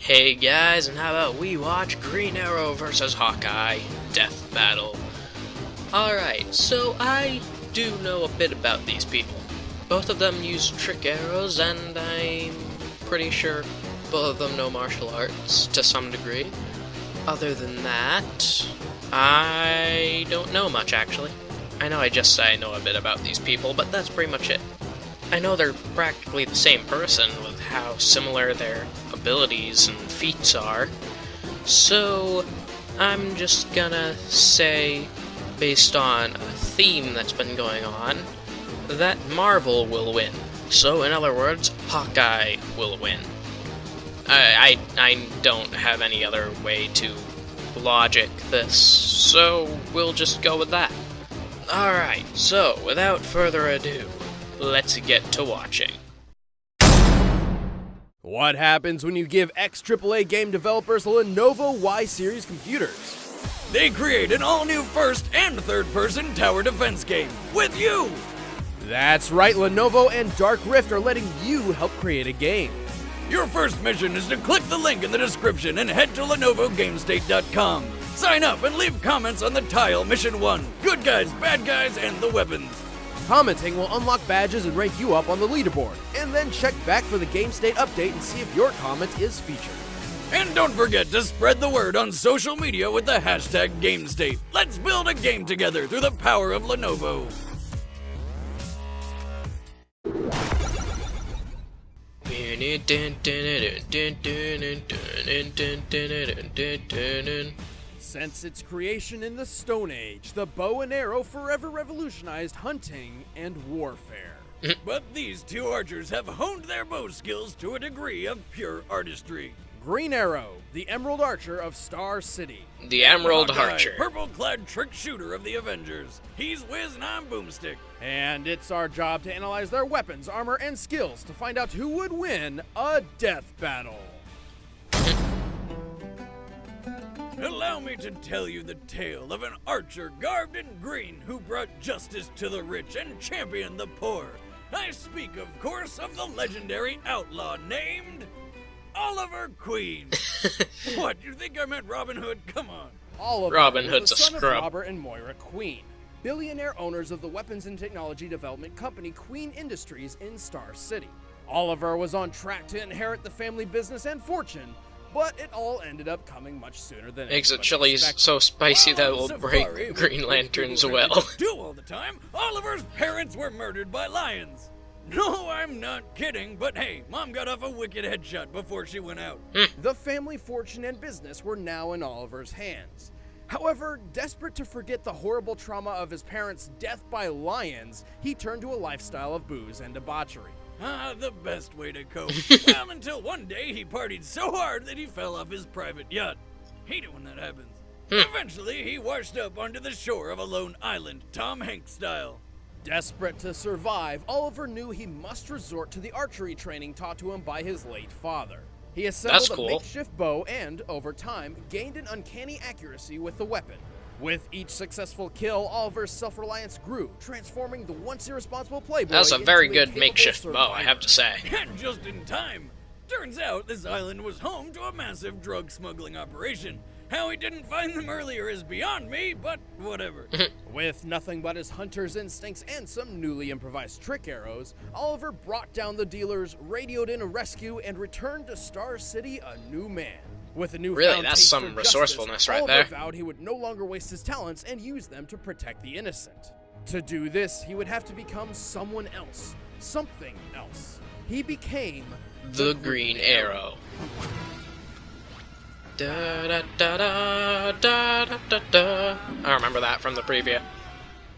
Hey guys, and how about we watch Green Arrow vs Hawkeye Death Battle? Alright, so I do know a bit about these people. Both of them use trick arrows, and I'm pretty sure both of them know martial arts to some degree. Other than that, I don't know much actually. I know I just say I know a bit about these people, but that's pretty much it. I know they're practically the same person with how similar their abilities and feats are, so I'm just gonna say, based on a theme that's been going on, that Marvel will win. So in other words, Hawkeye will win. I don't have any other way to logic this, so we'll just go with that. Alright, so without further ado, let's get to watching. What happens when you give ex-AAA game developers Lenovo Y-Series computers? They create an all-new first and third-person tower defense game with you! That's right, Lenovo and Dark Rift are letting you help create a game. Your first mission is to click the link in the description and head to LenovoGameState.com. Sign up and leave comments on the tile Mission 1, good guys, bad guys, and the weapons. Commenting will unlock badges and rank you up on the leaderboard, and then check back for the Game State update and see if your comment is featured. And don't forget to spread the word on social media with the hashtag GameState. Let's build a game together through the power of Lenovo. Since its creation in the Stone Age, the bow and arrow forever revolutionized hunting and warfare. But these two archers have honed their bow skills to a degree of pure artistry. Green Arrow, the Emerald Archer of Star City. The Emerald Hawkeye, Archer. purple-clad trick shooter of the Avengers. He's Wiz and I'm Boomstick. And it's our job to analyze their weapons, armor, and skills to find out who would win a death battle. Allow me to tell you the tale of an archer garbed in green who brought justice to the rich and championed the poor. I speak, of course, of the legendary outlaw named Oliver Queen. What, you think I meant Robin Hood? Come on. Oliver Robin was Hood's the a son of scrub. Robert and Moira Queen, billionaire owners of the weapons and technology development company Queen Industries in Star City. Oliver was on track to inherit the family business and fortune, but it all ended up coming much sooner than Makes the anybody chilies expected. so spicy that will Safari, break which Green most Lantern's people well. do all the time, Oliver's parents were murdered by lions. No, I'm not kidding, but hey, Mom got off a wicked headshot before she went out. The family fortune and business were now in Oliver's hands. However, desperate to forget the horrible trauma of his parents' death by lions, he turned to a lifestyle of booze and debauchery. Ah, the best way to cope. Well, until one day he partied so hard that he fell off his private yacht. Hate it when that happens. Eventually, he washed up onto the shore of a lone island, Tom Hanks style. Desperate to survive, Oliver knew he must resort to the archery training taught to him by his late father. He assembled That's cool. a makeshift bow and, over time, gained an uncanny accuracy with the weapon. With each successful kill, Oliver's self-reliance grew, transforming the once irresponsible playboy That's a very into good capable makeshift bow, I have to say. And just in time. Turns out this island was home to a massive drug smuggling operation. How he didn't find them earlier is beyond me, but whatever. With nothing but his hunter's instincts and some newly improvised trick arrows, Oliver brought down the dealers, radioed in a rescue, and returned to Star City a new man. With a newfound Really, that's taste some for justice, resourcefulness right Oliver there. vowed he would no longer waste his talents and use them to protect the innocent. To do this, he would have to become someone else, something else. He became The Green Arrow. Da da da da da da da da. I remember that from the preview.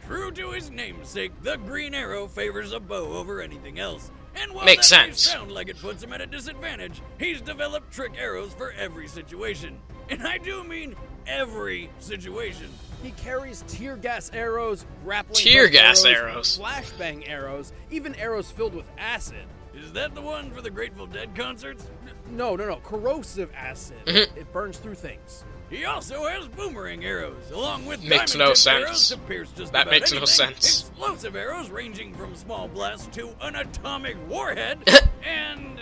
True to his namesake, the Green Arrow favors a bow over anything else. And while Makes that may sense. sound like it puts him at a disadvantage, he's developed trick arrows for every situation. And I do mean every situation. He carries tear gas arrows, grappling Tear hook gas arrows. flashbang arrows, even arrows filled with acid. Is that the one for the Grateful Dead concerts? No, corrosive acid. Mm-hmm. It burns through things. He also has boomerang arrows, along with Makes diamond no tipped arrows sense. to pierce just That about makes no anything, sense. Explosive arrows ranging from small blasts to an atomic warhead, and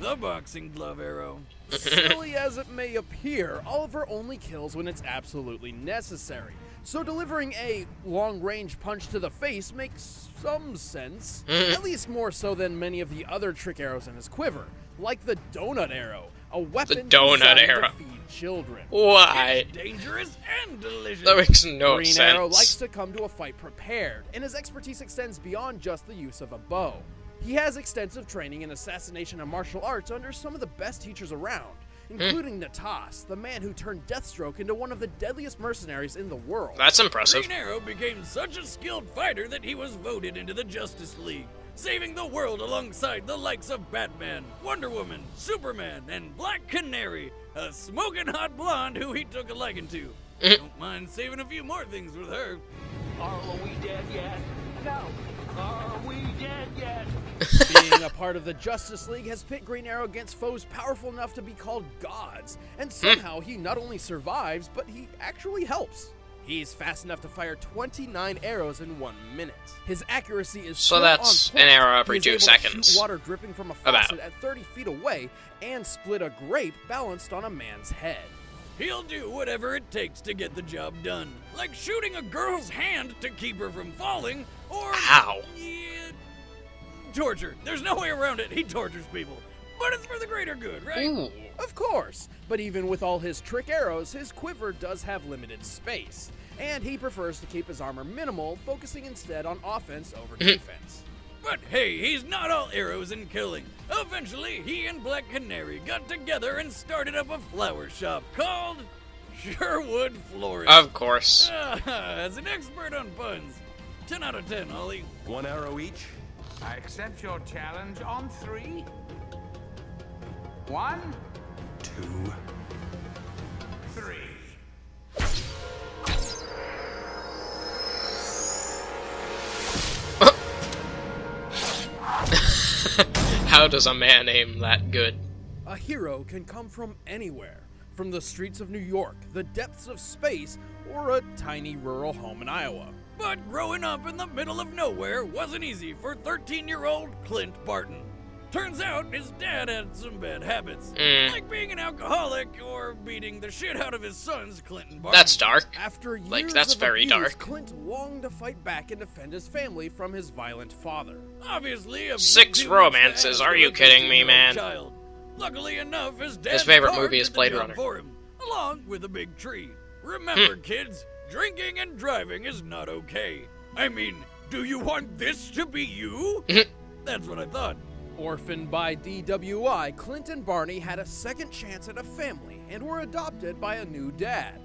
the boxing glove arrow. Silly as it may appear, Oliver only kills when it's absolutely necessary. So delivering a long-range punch to the face makes some sense, at least more so than many of the other trick arrows in his quiver, like the donut arrow, a weapon designed to feed children. Why? It's dangerous and delicious. That makes no Green sense. Arrow likes to come to a fight prepared, and his expertise extends beyond just the use of a bow. He has extensive training in assassination and martial arts under some of the best teachers around, including Natas, the man who turned Deathstroke into one of the deadliest mercenaries in the world. That's impressive. Green Arrow became such a skilled fighter that he was voted into the Justice League, saving the world alongside the likes of Batman, Wonder Woman, Superman, and Black Canary, a smoking hot blonde who he took a liking to. Don't mind saving a few more things with her. Are we dead yet? No. Are we dead yet? Being a part of the Justice League has pit Green Arrow against foes powerful enough to be called gods, and somehow he not only survives, but he actually helps. He's fast enough to fire 29 arrows in 1 minute. His accuracy is So on that's point. an arrow every He 2 is able to seconds. shoot water dripping from a faucet at 30 feet away and split a grape balanced on a man's head. He'll do whatever it takes to get the job done, like shooting a girl's hand to keep her from falling, or Ow. Torture. There's no way around it. He tortures people, but it's for the greater good, right? Ooh. Of course, but even with all his trick arrows, his quiver does have limited space, and he prefers to keep his armor minimal, focusing instead on offense over defense. But hey, he's not all arrows and killing. Eventually, he and Black Canary got together and started up a flower shop called Sherwood Florist. Of course. As an expert on puns, 10 out of 10, Ollie. 1 arrow each. I accept your challenge on 3. 1, 2. 3. How does a man aim that good? A hero can come from anywhere, from the streets of New York, the depths of space, or a tiny rural home in Iowa. But growing up in the middle of nowhere wasn't easy for 13-year-old Clint Barton. Turns out his dad had some bad habits, like being an alcoholic or beating the shit out of his sons, Clinton Barton. That's dark. After years Like, that's of very abuse, dark. Clint longed to fight back and defend his family from his violent father. Obviously, a 6 big deal romances, was are you for a kidding me, 13-year-old man? Child. Luckily enough, his dad's His favorite car movie is did the Blade job Runner. for him, along with a big tree. Remember, kids, drinking and driving is not okay. I mean, do you want this to be you? That's what I thought. Orphaned by DWI, Clint and Barney had a second chance at a family and were adopted by a new dad,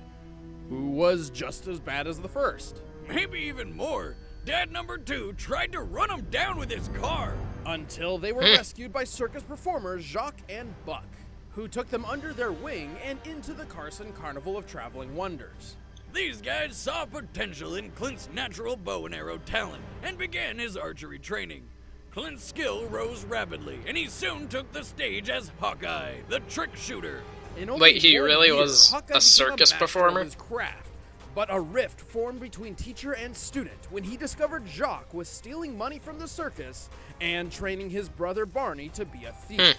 who was just as bad as the first. Maybe even more. Dad number 2 tried to run him down with his car. Until they were rescued by circus performers Jacques and Buck, who took them under their wing and into the Carson Carnival of Traveling Wonders. These guys saw potential in Clint's natural bow and arrow talent and began his archery training. Clint's skill rose rapidly, and he soon took the stage as Hawkeye, the trick shooter. In only Wait, he 1 really year, was Hawkeye a became circus master of performer? his craft, but a rift formed between teacher and student when he discovered Jacques was stealing money from the circus and training his brother Barney to be a thief.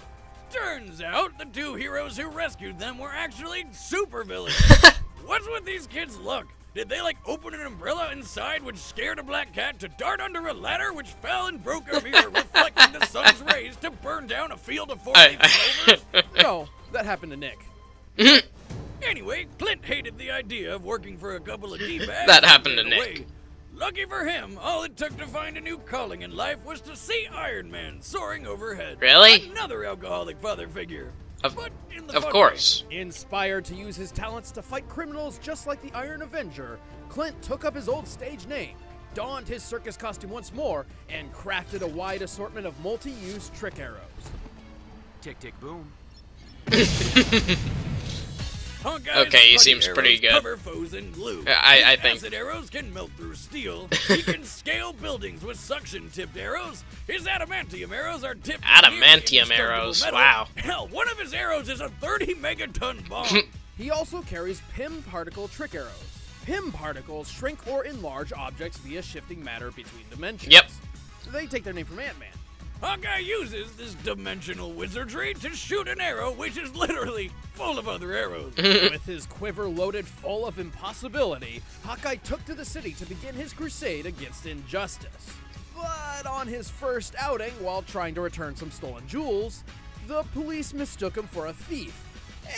Turns out the 2 heroes who rescued them were actually supervillains. What's with these kids' luck? Did they like open an umbrella inside which scared a black cat to dart under a ladder which fell and broke a mirror reflecting the sun's rays to burn down a field of 4-leaf clovers? No, that happened to Nick. Anyway, Clint hated the idea of working for a couple of D-bags. That happened to and ran Nick. away. Lucky for him, all it took to find a new calling in life was to see Iron Man soaring overhead. Really? Another alcoholic father figure. Of- But in the Of fun course. Inspired to use his talents to fight criminals just like the Iron Avenger, Clint took up his old stage name, donned his circus costume once more, and crafted a wide assortment of multi-use trick arrows. Tick, tick, boom. Hawkeye's Okay, he putty seems pretty arrows good. Cover foes in glue. I His think- acid arrows can melt through steel. He can scale buildings with suction-tipped arrows. His adamantium arrows are tipped. with nearly Adamantium indestructible arrows, metal. wow. Hell, one of his arrows is a 30-megaton bomb. He also carries PIM particle trick arrows. PIM particles shrink or enlarge objects via shifting matter between dimensions. Yep. They take their name from Ant-Man. Hawkeye uses this dimensional wizardry to shoot an arrow which is literally full of other arrows. With his quiver loaded full of impossibility, Hawkeye took to the city to begin his crusade against injustice. But on his first outing, while trying to return some stolen jewels, the police mistook him for a thief.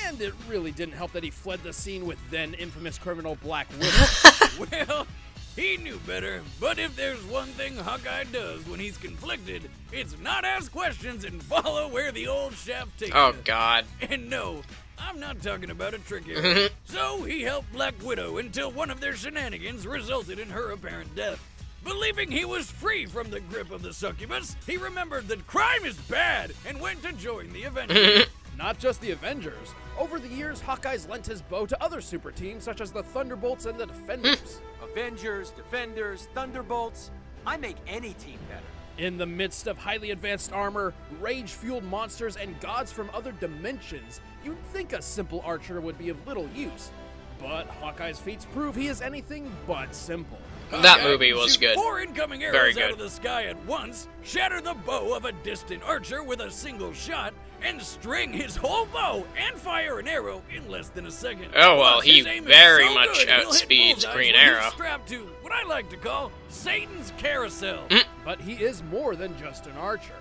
And it really didn't help that he fled the scene with then infamous criminal Black Widow. Well, he knew better, but if there's one thing Hawkeye does when he's conflicted, it's not ask questions and follow where the old shaft takes Oh, you. God. And no, I'm not talking about a trick arrow. So he helped Black Widow until one of their shenanigans resulted in her apparent death. Believing he was free from the grip of the succubus, he remembered that crime is bad and went to join the Avengers. Not just the Avengers. Over the years, Hawkeye's lent his bow to other super teams such as the Thunderbolts and the Defenders. Avengers, Defenders, Thunderbolts. I make any team better. In the midst of highly advanced armor, rage-fueled monsters, and gods from other dimensions, you'd think a simple archer would be of little use. But Hawkeye's feats prove he is anything but simple. That Hawkeye movie can was shoot good. 4 incoming Very arrows good. out of the sky at once, shatter the bow of a distant archer with a single shot, and string his whole bow and fire an arrow in less than a second. Oh, well, Plus, he his aim is very so much good, he'll hit outspeeds bullseyes Green when he's Arrow. strapped to what I like to call Satan's carousel. But he is more than just an archer.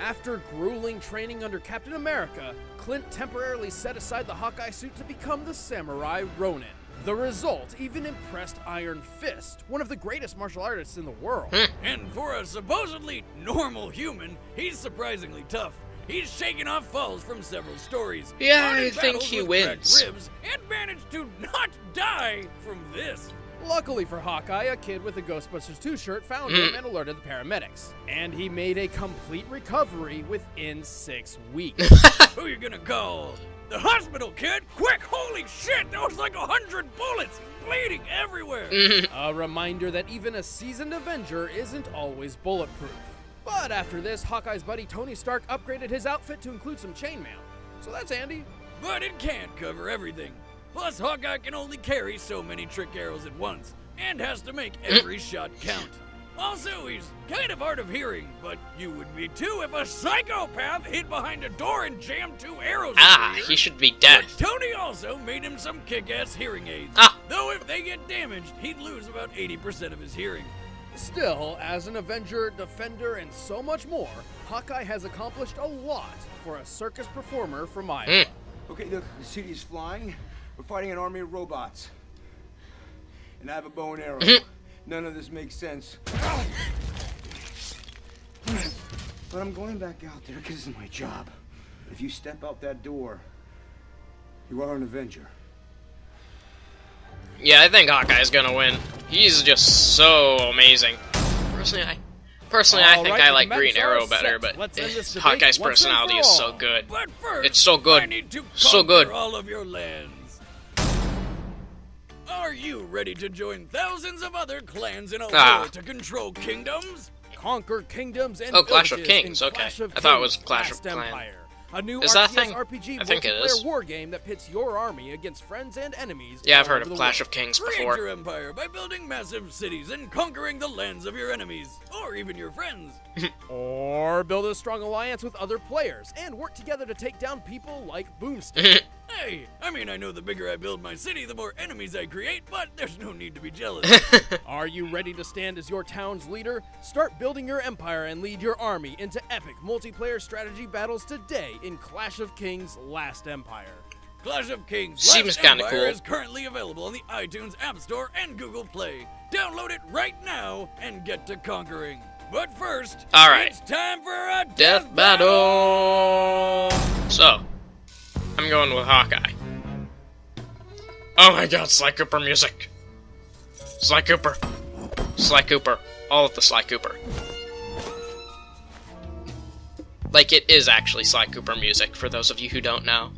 After grueling training under Captain America, Clint temporarily set aside the Hawkeye suit to become the samurai Ronin. The result even impressed Iron Fist, one of the greatest martial artists in the world. And for a supposedly normal human, he's surprisingly tough. He's shaken off falls from several stories. Yeah, fought in I think battles he with cracked wins. ribs, and managed to not die from this. Luckily for Hawkeye, a kid with a Ghostbusters 2 shirt found him and alerted the paramedics. And he made a complete recovery within 6 weeks. Who you gonna call? The hospital, kid! Quick! Holy shit! That was like 100 bullets! Bleeding everywhere! A reminder that even a seasoned Avenger isn't always bulletproof. But after this, Hawkeye's buddy Tony Stark upgraded his outfit to include some chainmail. So that's handy. But it can't cover everything. Plus, Hawkeye can only carry so many trick arrows at once, and has to make every shot count. Also, he's kind of hard of hearing, but you would be too if a psychopath hid behind a door and jammed 2 arrows Ah, in your he ear. should be dead. But Tony also made him some kick-ass hearing aids. Ah. Though if they get damaged, he'd lose about 80% of his hearing. Still, as an Avenger, Defender, and so much more, Hawkeye has accomplished a lot for a circus performer from Iowa. Okay, look, the city is flying. We're fighting an army of robots. And I have a bow and arrow. None of this makes sense. But I'm going back out there because it's my job. If you step out that door, you are an Avenger. Yeah, I think Hawkeye's gonna win. He's just so amazing. Personally, I think Alright, I the like mechs Green are Arrow set. better, but Let's end this debate Hawkeye's once and personality for is so all. good. But first, It's so good. I need to So conquer good. all of your lands. Are you ready to join thousands of other clans in a war to control kingdoms? Conquer kingdoms and Oh, Clash of villages in Kings, okay. Clash of I thought it was Kings Clash of Last Clan. Empire. A new Is that a RTS thing? RPG I think it multiplayer is. war game that pits your army against friends and enemies. Yeah, I've all heard over of the Clash world. of Kings Create before. your empire by building massive cities and conquering the lands of your enemies, or even your friends. Or build a strong alliance with other players and work together to take down people like Boomstick. Hey, I mean, I know the bigger I build my city, the more enemies I create, but there's no need to be jealous. Are you ready to stand as your town's leader? Start building your empire and lead your army into epic multiplayer strategy battles today in Clash of Kings Last Empire. Clash of Kings Seems Last kinda Empire cool. is currently available on the iTunes App Store and Google Play. Download it right now and get to conquering. But first, Alright. it's time for a Death battle! So, I'm going with Hawkeye. Oh my god, Sly Cooper music! Sly Cooper. Sly Cooper. All of the Sly Cooper. Like, it is actually Sly Cooper music, for those of you who don't know.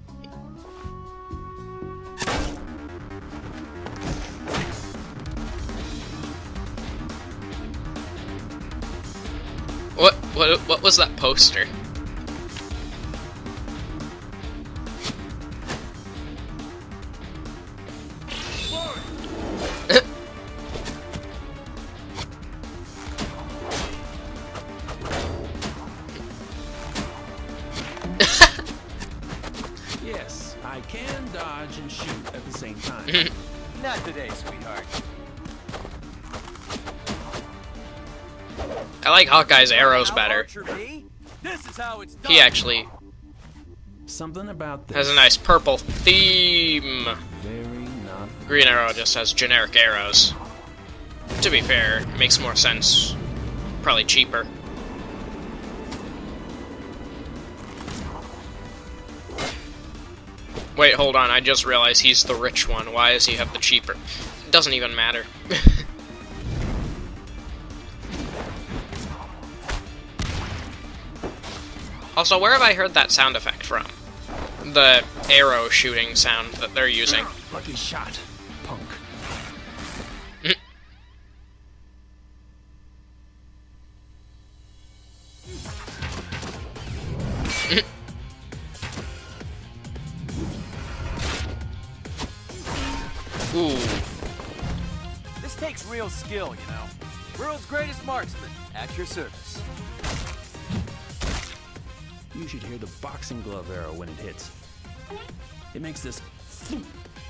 What was that poster? Yes, I can dodge and shoot at the same time. Not today, sweetheart. I like Hawkeye's arrows How better. Archer me? This is how it's done. He actually Something about this. has a nice purple theme. Very not. Green Arrow just has generic arrows. To be fair, it makes more sense. Probably cheaper. Wait, hold on, I just realized he's the rich one. Why does he have the cheaper? It doesn't even matter. Also, where have I heard that sound effect from? The arrow shooting sound that they're using. Lucky shot, punk. Ooh. This takes real skill, you know. World's greatest marksman, at your service. You should hear the boxing glove arrow when it hits. It makes this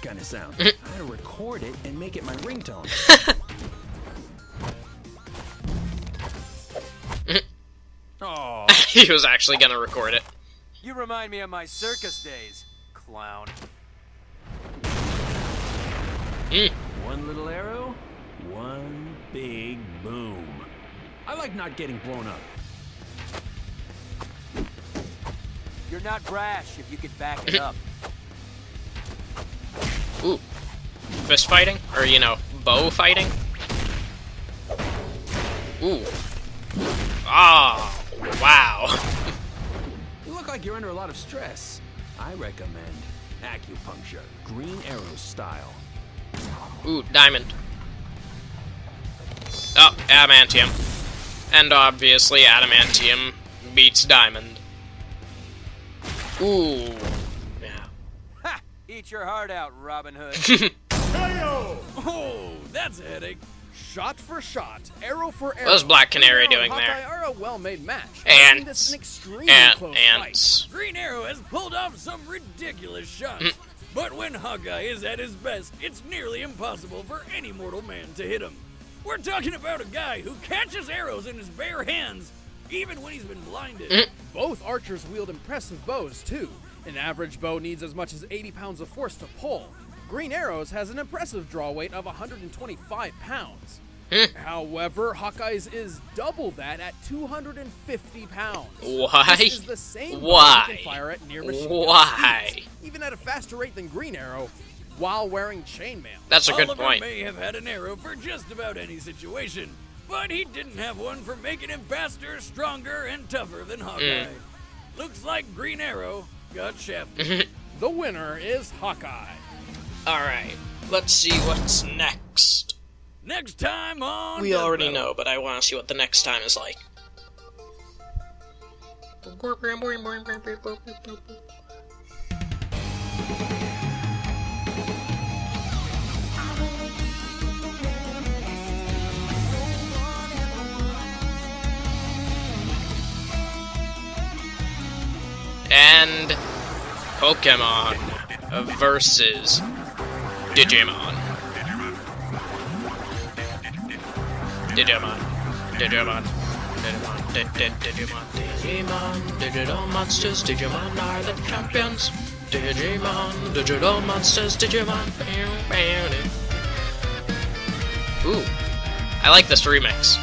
kind of sound. I had to record it and make it my ringtone. Oh, He was actually gonna record it. You remind me of my circus days, clown. one little arrow, one big boom. I like not getting blown up. You're not brash if you could back it up. Ooh. Fist fighting? Or, you know, bow fighting? Ooh. Ah, wow. You look like you're under a lot of stress. I recommend acupuncture, Green Arrow style. Ooh, diamond. Oh, adamantium. And obviously adamantium beats diamond. Ooh. Yeah. Ha! Eat your heart out, Robin Hood. Oh, that's a headache. Shot for shot, arrow for arrow. What is Black Canary Green Arrow doing and there? Hawkeye are a well-made match. Ants. I mean, it's an extremely close fight. Ants. Green Arrow has pulled off some ridiculous shots. But when Hawkeye is at his best, it's nearly impossible for any mortal man to hit him. We're talking about a guy who catches arrows in his bare hands, even when he's been blinded. Both archers wield impressive bows, too. An average bow needs as much as 80 pounds of force to pull. Green Arrows has an impressive draw weight of 125 pounds. However, Hawkeye's is double that at 250 pounds. Why? This is the same bow Why? you can fire at near machine gun Why? speeds, even at a faster rate than Green Arrow, while wearing chainmail. That's a good Oliver point. may have had an arrow for just about any situation, but he didn't have one for making him faster, stronger, and tougher than Hawkeye. Looks like Green Arrow got shafted. The winner is Hawkeye. Alright, let's see what's next. Next time on We Death already Battle. know, but I want to see what the next time is like. And Pokemon versus Digimon. Digimon, digital monsters, Digimon are the champions. Digimon, digital monsters, Digimon. Ooh, I like this remix.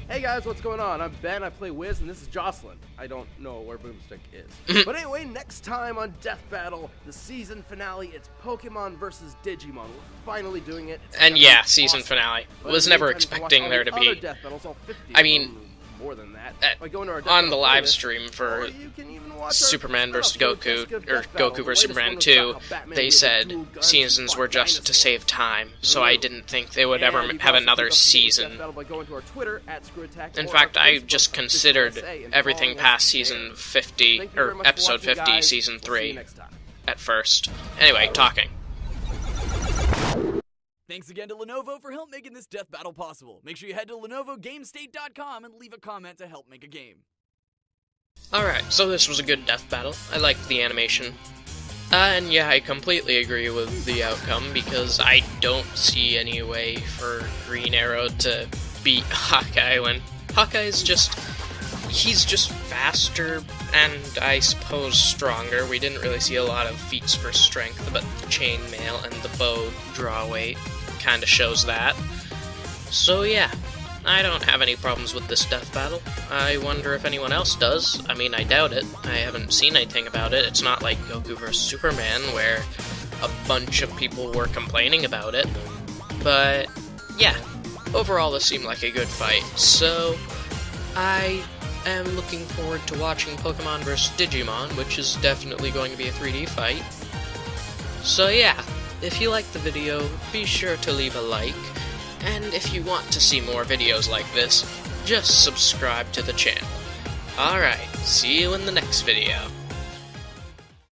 Hey guys, what's going on? I'm Ben, I play Wiz, and this is Jocelyn. I don't know where Boomstick is. But anyway, next time on Death Battle, the season finale, it's Pokemon versus Digimon. We're finally doing it. It's And gonna yeah, be season awesome. finale. But Was in the never meantime, you can watch expecting all there the to be- other Death Battles, all 50 I of mean, them, more than that. By going to our Death on the Battle live playlist, stream for or you can even watch our Superman vs. spin-off Goku, Jessica or Death Battle. Goku The vs. latest one Superman was 2, about how Batman they wielded said dual guns and seasons fought were just to dinosaurs. save time, so I didn't think they would ever And you can have also another keep up to date with season. Death Battle by going to our Twitter, @ScrewAttack, In or fact, our I Facebook, just Official considered SA, and everything following us past there. season 50, Thank you very or much for episode watching, 50, guys. season We'll see 3, you next time. at first. Anyway, talking. Thanks again to Lenovo for help making this death battle possible. Make sure you head to LenovoGameState.com and leave a comment to help make a game. Alright, so this was a good death battle. I liked the animation. And yeah, I completely agree with the outcome, because I don't see any way for Green Arrow to beat Hawkeye when Hawkeye's he's just faster and I suppose stronger. We didn't really see a lot of feats for strength, but the chainmail and the bow draw weight kind of shows that. So yeah, I don't have any problems with this death battle. I wonder if anyone else does. I mean, I doubt it. I haven't seen anything about it. It's not like Goku vs. Superman, where a bunch of people were complaining about it. But yeah, overall this seemed like a good fight. So I am looking forward to watching Pokemon vs. Digimon, which is definitely going to be a 3D fight. So yeah, if you liked the video, be sure to leave a like, and if you want to see more videos like this, just subscribe to the channel. Alright, see you in the next video.